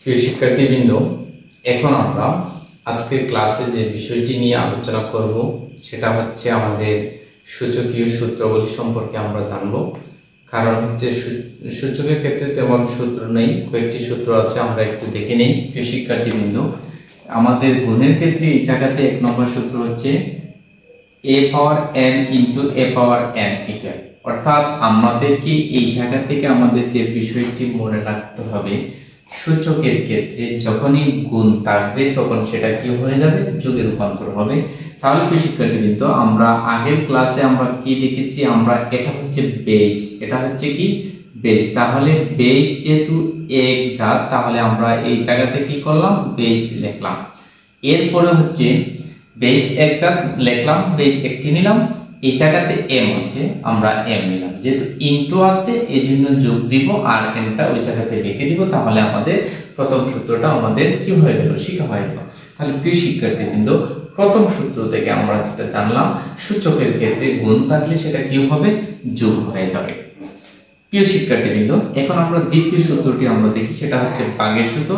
প্রিয় শিক্ষার্থীবৃন্দ, এখন আমরা আজকের ক্লাসে যে বিষয়টি নিয়ে আলোচনা করব সেটা হচ্ছে আমাদের সূচকীয় সূত্রাবলী সম্পর্কে আমরা জানব। কারণ হচ্ছে সূচকের ক্ষেত্রে তেমন সূত্র নেই, কয়েকটি সূত্র আছে, আমরা একটু দেখে নেই। প্রিয় শিক্ষার্থীবৃন্দ, আমাদের গুণের ক্ষেত্রে এই জায়গাতে 1 নম্বর সূত্র হচ্ছে a power n into a power n equal, অর্থাৎ আমাদেরকে এই জায়গা থেকে আমাদের যে বিষয়টি মনে রাখতে হবে, সূচকের ক্ষেত্রে যখনই গুণ থাকবে তখন সেটা কি হয়ে যাবে, যোগে রূপান্তর হবে। তাহলে প্রিয় শিক্ষার্থীবৃন্দ, আমরা আগের ক্লাসে আমরা কি দেখেছি, আমরা এটা হচ্ছে বেস, এটা হচ্ছে কি বেস। তাহলে বেস যেহেতু এক জাত, তাহলে আমরা এই জায়গাতে কি করলাম, বেস লিখলাম। এরপরে হচ্ছে বেস এক জাত লিখলাম, বেস একটি নিলাম, এই জায়গাতে m আছে, আমরা m নিলাম। যেহেতু ইনটু আছে এজন্য যোগ দিব, আর nটা ওই জায়গাতে লিখে দিব। তাহলে আমাদের প্রথম সূত্রটা আমাদের কি হয়ে গেল, শিখা হয়ে গেল। তাহলে প্রিয় শিক্ষার্থীবৃন্দ, প্রথম সূত্র থেকে আমরা যেটা জানলাম, সূচকের ক্ষেত্রে গুণ থাকলে সেটা কি হবে, যোগ হয়ে যাবে। প্রিয় শিক্ষার্থীবৃন্দ, এখন আমরা দ্বিতীয় সূত্রটি আমরা দেখি, সেটা হচ্ছে ভাগের সূত্র,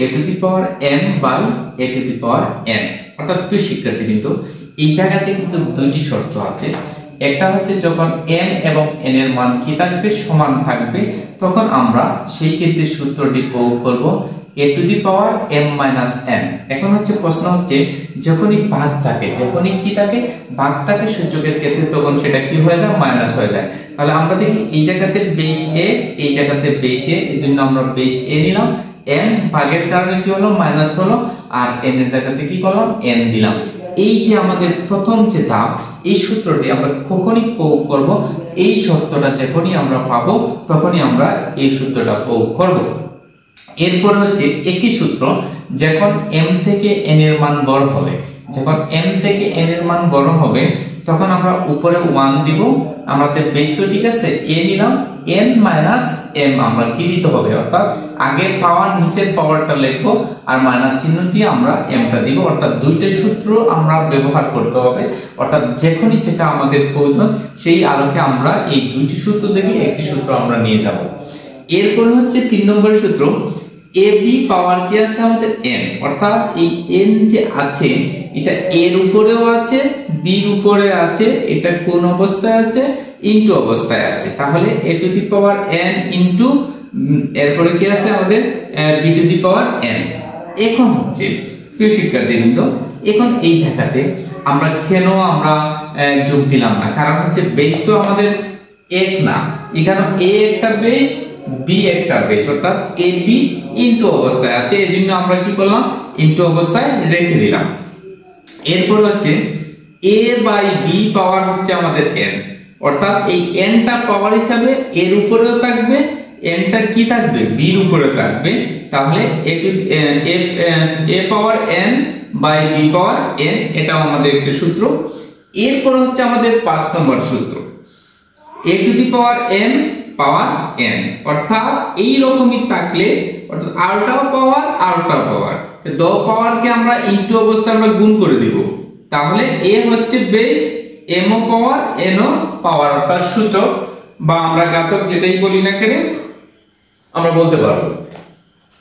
a to the power m by a to the power n। অর্থাৎ প্রিয় শিক্ষার্থীবৃন্দ, এই জায়গাতে কিন্তু দুইটি শর্ত আছে। একটা হচ্ছে যখন m এবং n এর মান কি থাকবে, সমান থাকবে, তখন আমরা সেই ক্ষেত্রে সূত্রটি প্রয়োগ করব a to the power m minus n। এখন হচ্ছে প্রশ্ন হচ্ছে, যখনই ভাগ থাকে, যখনই কি থাকে, ভাগ থাকে সূচকের ক্ষেত্রে, তখন সেটা কি হয়ে যায়, মাইনাস হয়ে যায়। তাহলে আমরা দেখি এই জায়গাতে বেস a, এই জায়গাতে বেস a, এজন্য আমরা বেস a নিলাম, n ভাগের কারণে কি হলো, মাইনাস হলো, আর n এর জায়গাতে কি করলাম, n দিলাম। এই যে আমাদের প্রথম যে ধাপ, এই সূত্রটি আমরা কখনই প্রয়োগ করব, এই শর্তটা যখনই আমরা পাবো তখনই আমরা এই সূত্রটা প্রয়োগ করব। এরপর হচ্ছে একই সূত্র, যখন m থেকে n এর মান বড় হবে, যখন m থেকে n এর মান বড় হবে, তখন আমরা উপরে 1 দিব। আমাদের বেস তো ঠিক আছে, a নিলাম, n মাইনাস m আমরা কি দিতে হবে, অর্থাৎ আগে পাওয়ার নিচের পাওয়ারটা লিখবো, আর মাইনাস চিহ্ন দিয়ে আমরা m টা দিব। অর্থাৎ দুইটা সূত্র আমরা ব্যবহার করতে হবে, অর্থাৎ যখনই যেটা আমাদের প্রয়োজন সেই আলোকে আমরা এই দুইটি সূত্র দেখি একটি সূত্র আমরা নিয়ে যাব। এরপরে হচ্ছে 3 নম্বর সূত্র, ab পাওয়ার কি আছে আমাদের n, অর্থাৎ এই n যে আছে এটা এর উপরেও আছে, b এর উপরে আছে, এটা কোন অবস্থায় আছে, ইনটু অবস্থায় আছে। তাহলে a to the power n into এরপরে কি আছে আমাদের b two the power n। এখন হচ্ছে প্রিয় শিক্ষার্থীবৃন্দ, এখন এই জায়গাতে আমরা কেন আমরা যোগ দিলাম না, কারণ হচ্ছে বেস তো আমাদের এক না, এখানে a একটা বেস, b একটা বেস, অর্থাৎ ab ইনটু অবস্থায় আছে, এজন্য আমরা কি করলাম, ইনটু অবস্থায় রেখে দিলাম। এরপর হচ্ছে a বাই b পাওয়ার হচ্ছে আমাদের n, অর্থাৎ এই n টা পাওয়ার হিসাবে এর উপরেও থাকবে, n টা কি থাকবে, b এর উপরে থাকবে। তাহলে a power n by b power n, এটা আমাদের একটা সূত্র। এরপর হচ্ছে আমাদের 5 নম্বর সূত্র, a to the power n power n, অর্থাৎ এই রকমই থাকলে, অর্থাৎ আরটাও পাওয়ার আরটাও পাওয়ার, দ পাওয়ারকে আমরা ইনটু অবস্থায় আমরা গুণ করে দিব। তাহলে a হচ্ছে বেস, m ও পাওয়ার, n ও পাওয়ার, অর্থাৎ সূচক বা আমরা ঘাতক যেটাই বলি না কেন আমরা বলতে পারবো।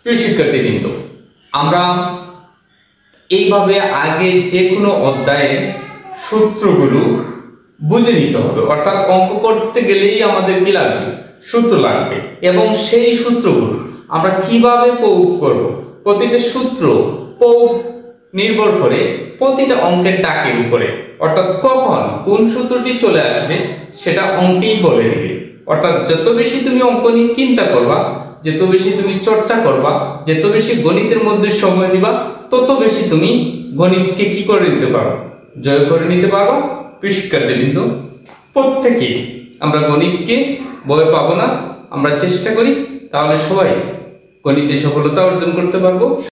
প্রিয় শিক্ষার্থীবৃন্দ, আমরা এইভাবে আগে যে কোনো অধ্যায়ের সূত্রগুলো বুঝে নিতে হবে, অর্থাৎ অঙ্ক করতে গেলেই আমাদের কি লাগবে, সূত্র লাগবে, এবং সেই সূত্রগুলো আমরা কিভাবে প্রয়োগ করব, প্রতিটা সূত্র প্রয়োগ নির্ভর করে প্রতিটা অঙ্কের ডাকের উপরে, অর্থাৎ কখন কোন সূত্রটি চলে আসবে সেটা অঙ্কেই বলে দিবে। অর্থাৎ যত বেশি তুমি অঙ্ক নিয়ে চিন্তা করবা, যত বেশি তুমি চর্চা করবা, যত বেশি গণিতের মধ্যে সময় দিবা, তত বেশি তুমি গণিতকে কি করে নিতে পারো, জয় করে নিতে পারো। প্রিয় শিক্ষার্থীবৃন্দ, প্রত্যেকেই আমরা গণিতকে ভয় পাবো না, আমরা চেষ্টা করি, তাহলে সবাই গণিতে সফলতা অর্জন করতে পারবো।